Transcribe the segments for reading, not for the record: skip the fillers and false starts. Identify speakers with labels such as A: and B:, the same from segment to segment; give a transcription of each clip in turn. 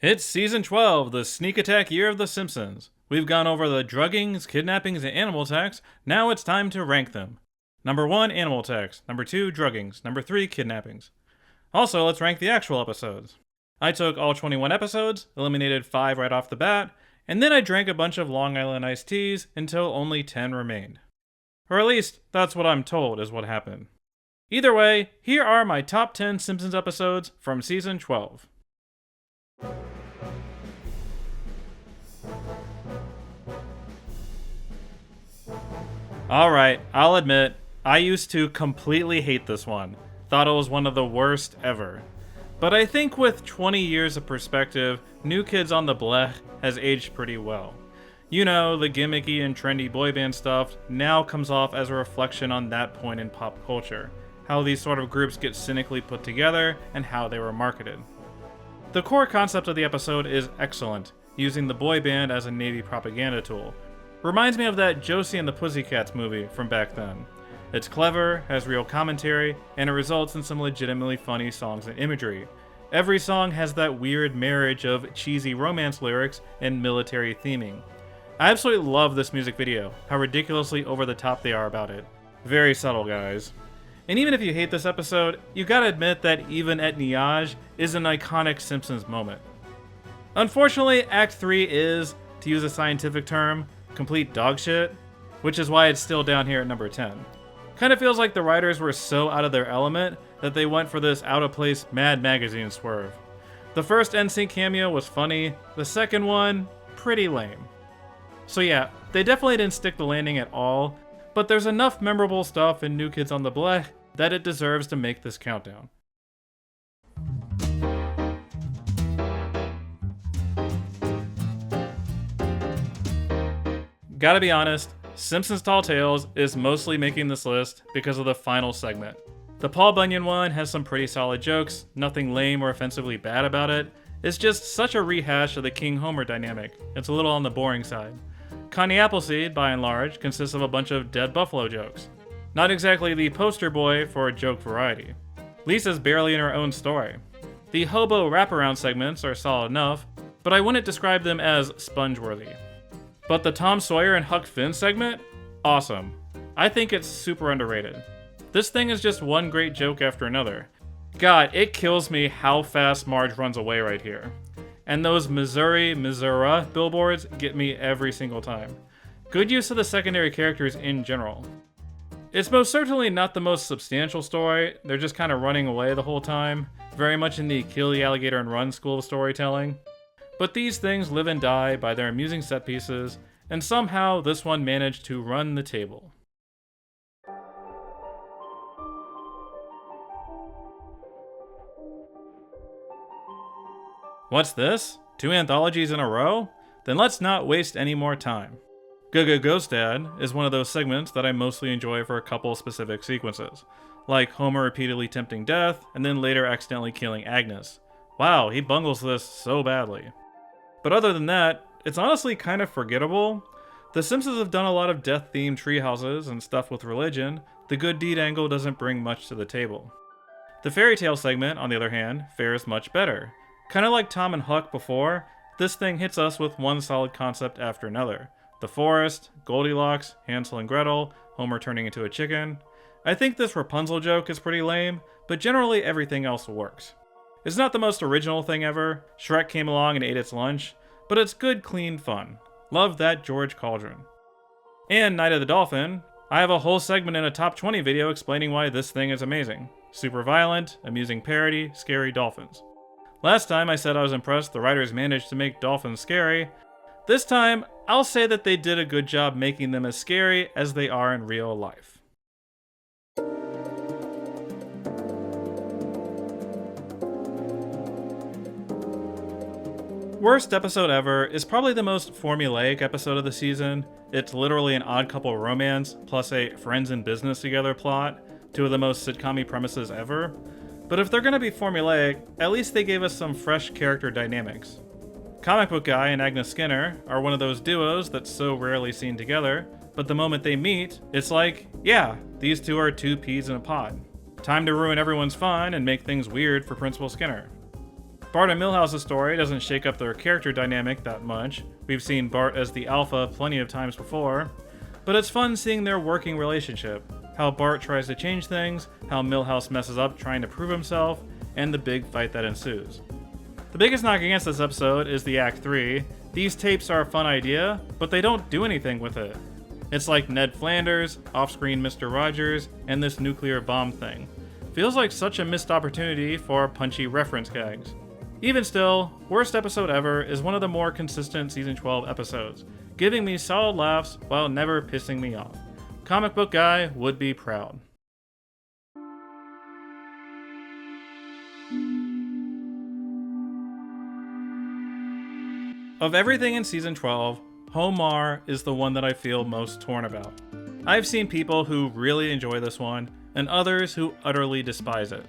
A: It's season 12, the sneak attack year of The Simpsons. We've gone over the druggings, kidnappings, and animal attacks. Now it's time to rank them. Number 1, animal attacks. Number 2, druggings. Number 3, kidnappings. Also, let's rank the actual episodes. I took all 21 episodes, eliminated 5 right off the bat, and then I drank a bunch of Long Island iced teas until only 10 remained. Or at least, that's what I'm told is what happened. Either way, here are my top 10 Simpsons episodes from season 12. Alright, I'll admit, I used to completely hate this one. Thought it was one of the worst ever. But I think with 20 years of perspective, New Kids on the Block has aged pretty well. You know, the gimmicky and trendy boy band stuff now comes off as a reflection on that point in pop culture. How these sort of groups get cynically put together and how they were marketed. The core concept of the episode is excellent, using the boy band as a Navy propaganda tool. Reminds me of that Josie and the Pussycats movie from back then. It's clever, has real commentary, and it results in some legitimately funny songs and imagery. Every song has that weird marriage of cheesy romance lyrics and military theming. I absolutely love this music video, how ridiculously over the top they are about it. Very subtle, guys. And even if you hate this episode, you gotta admit that even Etniage is an iconic Simpsons moment. Unfortunately, Act 3 is, to use a scientific term, complete dog shit, which is why it's still down here at number 10. Kinda feels like the writers were so out of their element that they went for this out-of-place Mad Magazine swerve. The first NSYNC cameo was funny, the second one, pretty lame. So yeah, they definitely didn't stick the landing at all, but there's enough memorable stuff in New Kids on the Block that it deserves to make this countdown. Gotta be honest, Simpsons Tall Tales is mostly making this list because of the final segment. The Paul Bunyan one has some pretty solid jokes, nothing lame or offensively bad about it. It's just such a rehash of the King-Homer dynamic. It's a little on the boring side. Connie Appleseed, by and large, consists of a bunch of dead buffalo jokes. Not exactly the poster boy for joke variety. Lisa's barely in her own story. The hobo wraparound segments are solid enough, but I wouldn't describe them as sponge-worthy. But the Tom Sawyer and Huck Finn segment? Awesome. I think it's super underrated. This thing is just one great joke after another. God, it kills me how fast Marge runs away right here. And those Missouri billboards get me every single time. Good use of the secondary characters in general. It's most certainly not the most substantial story, they're just kind of running away the whole time, very much in the kill the alligator and run school of storytelling. But these things live and die by their amusing set pieces, and somehow this one managed to run the table. What's this? 2 anthologies in a row? Then let's not waste any more time. Go Ghost Dad is one of those segments that I mostly enjoy for a couple specific sequences, like Homer repeatedly tempting death, and then later accidentally killing Agnes. Wow, he bungles this so badly. But other than that, it's honestly kind of forgettable. The Simpsons have done a lot of death-themed treehouses and stuff with religion. The good deed angle doesn't bring much to the table. The fairy tale segment, on the other hand, fares much better. Kinda like Tom and Huck before, this thing hits us with one solid concept after another. The forest, Goldilocks, Hansel and Gretel, Homer turning into a chicken. I think this Rapunzel joke is pretty lame, but generally everything else works. It's not the most original thing ever, Shrek came along and ate its lunch, but it's good, clean fun. Love that George Cauldron. And Night of the Dolphin, I have a whole segment in a top 20 video explaining why this thing is amazing. Super violent, amusing parody, scary dolphins. Last time I said I was impressed the writers managed to make dolphins scary. This time, I'll say that they did a good job making them as scary as they are in real life. Worst episode ever is probably the most formulaic episode of the season. It's literally an odd couple romance, plus a friends in business together plot, 2 of the most sitcom-y premises ever. But if they're gonna be formulaic, at least they gave us some fresh character dynamics. Comic Book Guy and Agnes Skinner are one of those duos that's so rarely seen together, but the moment they meet, it's like, yeah, these 2 are 2 peas in a pod. Time to ruin everyone's fun and make things weird for Principal Skinner. Bart and Milhouse's story doesn't shake up their character dynamic that much. We've seen Bart as the alpha plenty of times before. But it's fun seeing their working relationship. How Bart tries to change things, how Milhouse messes up trying to prove himself, and the big fight that ensues. The biggest knock against this episode is the Act 3. These tapes are a fun idea, but they don't do anything with it. It's like Ned Flanders, off-screen Mr. Rogers, and this nuclear bomb thing. Feels like such a missed opportunity for punchy reference gags. Even still, Worst Episode Ever is one of the more consistent Season 12 episodes, giving me solid laughs while never pissing me off. Comic book guy would be proud. Of everything in Season 12, Homar is the one that I feel most torn about. I've seen people who really enjoy this one, and others who utterly despise it.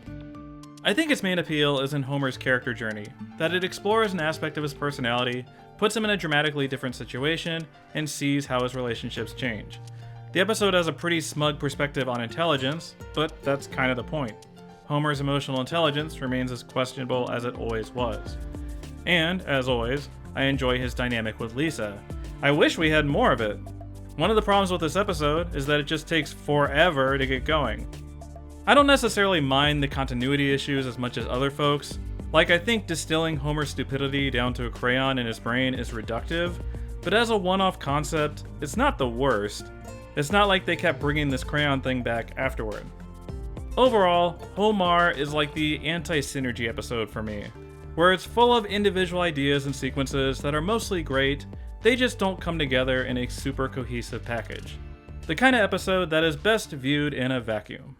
A: I think its main appeal is in Homer's character journey, that it explores an aspect of his personality, puts him in a dramatically different situation, and sees how his relationships change. The episode has a pretty smug perspective on intelligence, but that's kind of the point. Homer's emotional intelligence remains as questionable as it always was. And, as always, I enjoy his dynamic with Lisa. I wish we had more of it. One of the problems with this episode is that it just takes forever to get going. I don't necessarily mind the continuity issues as much as other folks. Like, I think distilling Homer's stupidity down to a crayon in his brain is reductive, but as a one-off concept, it's not the worst. It's not like they kept bringing this crayon thing back afterward. Overall, Homar is like the anti-synergy episode for me, where it's full of individual ideas and sequences that are mostly great, they just don't come together in a super cohesive package. The kind of episode that is best viewed in a vacuum.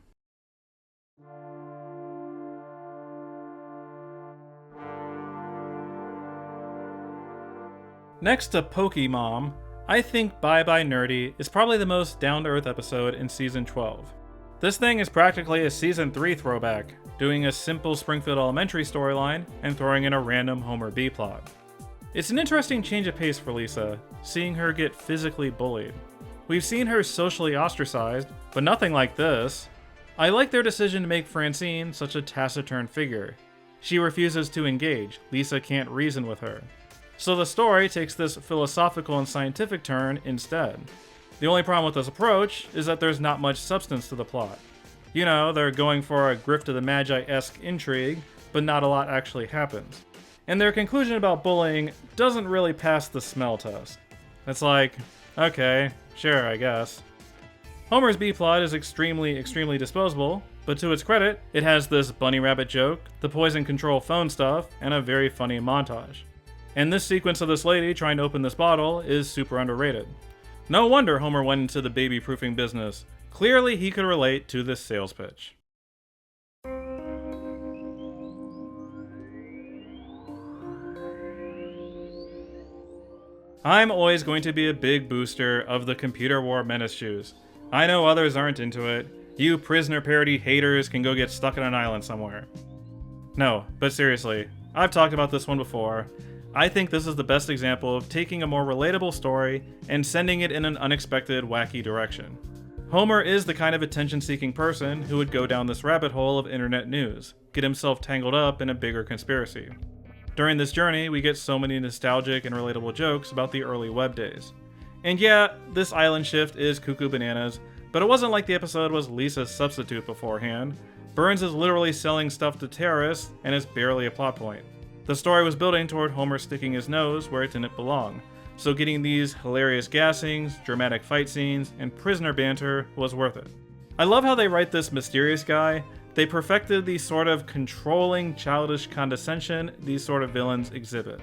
A: Next to Pokemon, I think Bye Bye Nerdy is probably the most down-to-earth episode in Season 12. This thing is practically a Season 3 throwback, doing a simple Springfield Elementary storyline and throwing in a random Homer B-plot. It's an interesting change of pace for Lisa, seeing her get physically bullied. We've seen her socially ostracized, but nothing like this. I like their decision to make Francine such a taciturn figure. She refuses to engage, Lisa can't reason with her. So the story takes this philosophical and scientific turn instead. The only problem with this approach is that there's not much substance to the plot. You know, they're going for a Grift of the Magi-esque intrigue, but not a lot actually happens. And their conclusion about bullying doesn't really pass the smell test. It's like, okay, sure, I guess. Homer's B-plot is extremely disposable, but to its credit, it has this bunny rabbit joke, the poison control phone stuff, and a very funny montage. And this sequence of this lady trying to open this bottle is super underrated. No wonder Homer went into the baby-proofing business. Clearly he could relate to this sales pitch. I'm always going to be a big booster of the Computer War Menace shoes. I know others aren't into it. You prisoner parody haters can go get stuck on an island somewhere. No, but seriously, I've talked about this one before. I think this is the best example of taking a more relatable story and sending it in an unexpected, wacky direction. Homer is the kind of attention-seeking person who would go down this rabbit hole of internet news, get himself tangled up in a bigger conspiracy. During this journey, we get so many nostalgic and relatable jokes about the early web days. And yeah, this island shift is cuckoo bananas, but it wasn't like the episode was Lisa's substitute beforehand. Burns is literally selling stuff to terrorists, and it's barely a plot point. The story was building toward Homer sticking his nose where it didn't belong, so getting these hilarious gassings, dramatic fight scenes, and prisoner banter was worth it. I love how they write this mysterious guy. They perfected the sort of controlling, childish condescension these sort of villains exhibit.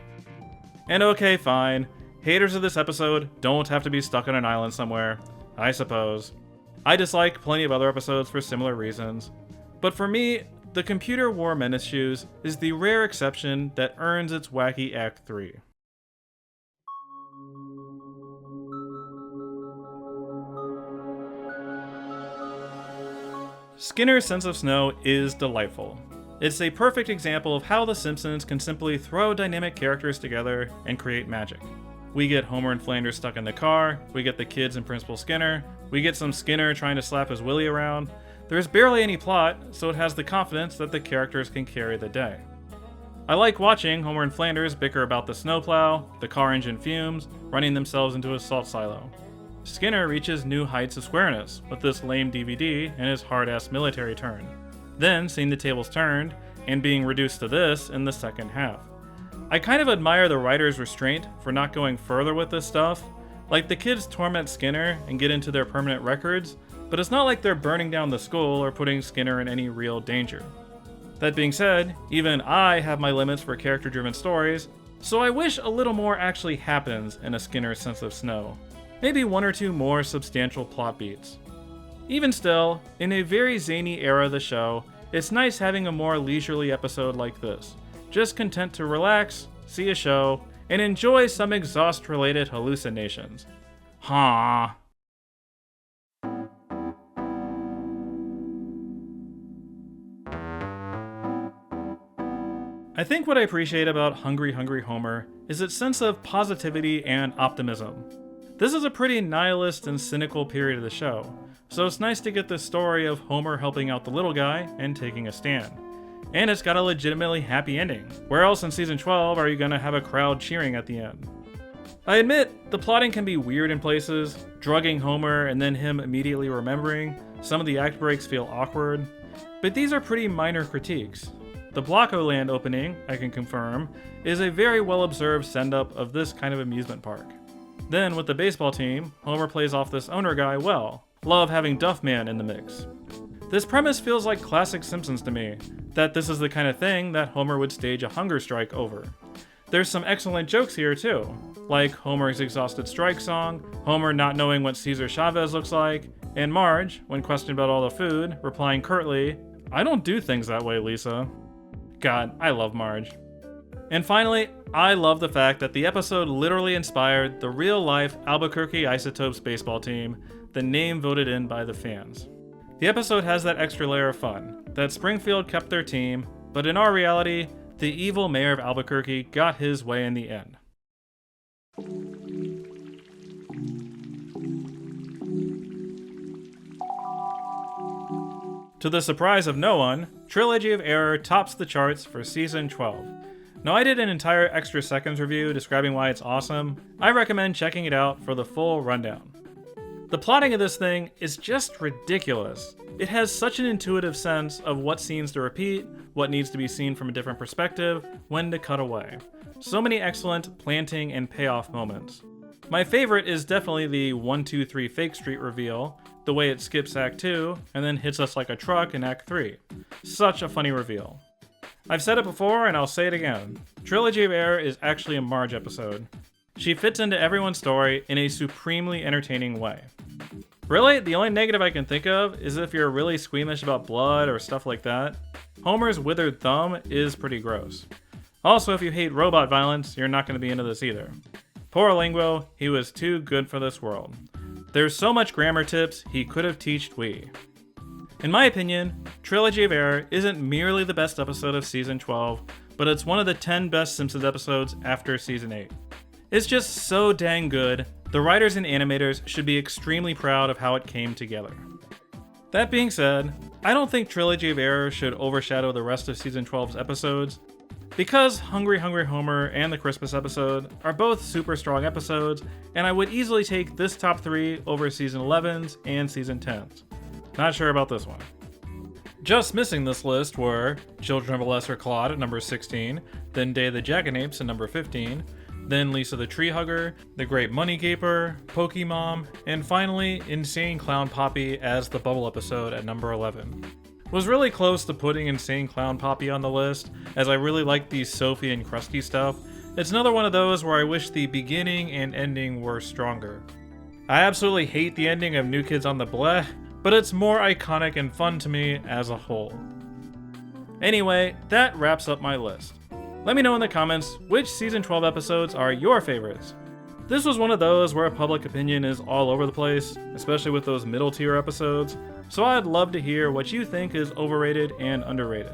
A: And okay, fine. Haters of this episode don't have to be stuck on an island somewhere, I suppose. I dislike plenty of other episodes for similar reasons. But for me, the Computer War Menace shoes is the rare exception that earns its wacky Act 3. Skinner's sense of snow is delightful. It's a perfect example of how The Simpsons can simply throw dynamic characters together and create magic. We get Homer and Flanders stuck in the car, we get the kids and Principal Skinner, we get some Skinner trying to slap his Willy around. There's barely any plot, so it has the confidence that the characters can carry the day. I like watching Homer and Flanders bicker about the snowplow, the car engine fumes, running themselves into a salt silo. Skinner reaches new heights of squareness with this lame DVD and his hard-ass military turn, then seeing the tables turned and being reduced to this in the second half. I kind of admire the writer's restraint for not going further with this stuff. Like, the kids torment Skinner and get into their permanent records, but it's not like they're burning down the school or putting Skinner in any real danger. That being said, even I have my limits for character-driven stories, so I wish a little more actually happens in a Skinner Sense of Snow. Maybe one or two more substantial plot beats. Even still, in a very zany era of the show, it's nice having a more leisurely episode like this. Just content to relax, see a show, and enjoy some exhaust-related hallucinations. Ha. I think what I appreciate about Hungry Hungry Homer is its sense of positivity and optimism. This is a pretty nihilist and cynical period of the show, so it's nice to get the story of Homer helping out the little guy and taking a stand. And it's got a legitimately happy ending. Where else in season 12 are you gonna have a crowd cheering at the end? I admit, the plotting can be weird in places, drugging Homer and then him immediately remembering. Some of the act breaks feel awkward, but these are pretty minor critiques. The Blocko Land opening, I can confirm, is a very well-observed send-up of this kind of amusement park. Then, with the baseball team, Homer plays off this owner guy well. Love having Duffman in the mix. This premise feels like classic Simpsons to me, that this is the kind of thing that Homer would stage a hunger strike over. There's some excellent jokes here too, like Homer's exhausted strike song, Homer not knowing what Cesar Chavez looks like, and Marge, when questioned about all the food, replying curtly, "I don't do things that way, Lisa." God, I love Marge. And finally, I love the fact that the episode literally inspired the real-life Albuquerque Isotopes baseball team, the name voted in by the fans. The episode has that extra layer of fun, that Springfield kept their team, but in our reality, the evil mayor of Albuquerque got his way in the end. To the surprise of no one, Trilogy of Error tops the charts for season 12. Now, I did an entire extra seconds review describing why it's awesome. I recommend checking it out for the full rundown. The plotting of this thing is just ridiculous. It has such an intuitive sense of what scenes to repeat, what needs to be seen from a different perspective, when to cut away. So many excellent planting and payoff moments. My favorite is definitely the 1, 2, 3 Fake Street reveal, the way it skips Act 2 and then hits us like a truck in Act 3. Such a funny reveal. I've said it before and I'll say it again. Trilogy of Error is actually a Marge episode. She fits into everyone's story in a supremely entertaining way. Really, the only negative I can think of is if you're really squeamish about blood or stuff like that. Homer's withered thumb is pretty gross. Also, if you hate robot violence, you're not going to be into this either. Poor Linguo, he was too good for this world. There's so much grammar tips he could have teached we. In my opinion, Trilogy of Error isn't merely the best episode of season 12, but it's one of the 10 best Simpsons episodes after season 8. It's just so dang good, the writers and animators should be extremely proud of how it came together. That being said, I don't think Trilogy of Error should overshadow the rest of season 12's episodes, because Hungry Hungry Homer and the Christmas episode are both super strong episodes, and I would easily take this top 3 over season 11's and season 10's. Not sure about this one. Just missing this list were Children of a Lesser Clod at number 16, then Day of the Jackanapes at number 15, then Lisa the Tree Hugger, The Great Money Gaper, Pokemon, and finally Insane Clown Poppy as the Bubble episode at number 11. Was really close to putting Insane Clown Poppy on the list, as I really like the Sophie and Krusty stuff. It's another one of those where I wish the beginning and ending were stronger. I absolutely hate the ending of New Kids on the Bleh, but it's more iconic and fun to me as a whole. Anyway, that wraps up my list. Let me know in the comments which season 12 episodes are your favorites. This was one of those where public opinion is all over the place, especially with those middle tier episodes, so I'd love to hear what you think is overrated and underrated.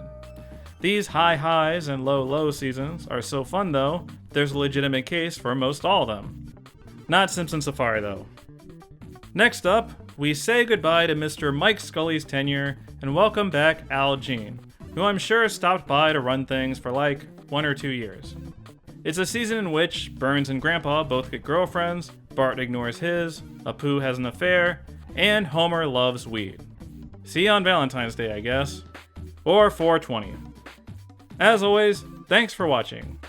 A: These high highs and low low seasons are so fun though, there's a legitimate case for most all of them. Not Simpson Safari though. Next up, we say goodbye to Mr. Mike Scully's tenure and welcome back Al Jean, who I'm sure stopped by to run things for like 1 or 2 years. It's a season in which Burns and Grandpa both get girlfriends, Bart ignores his, Apu has an affair, and Homer loves weed. See you on Valentine's Day, I guess. Or 420. As always, thanks for watching.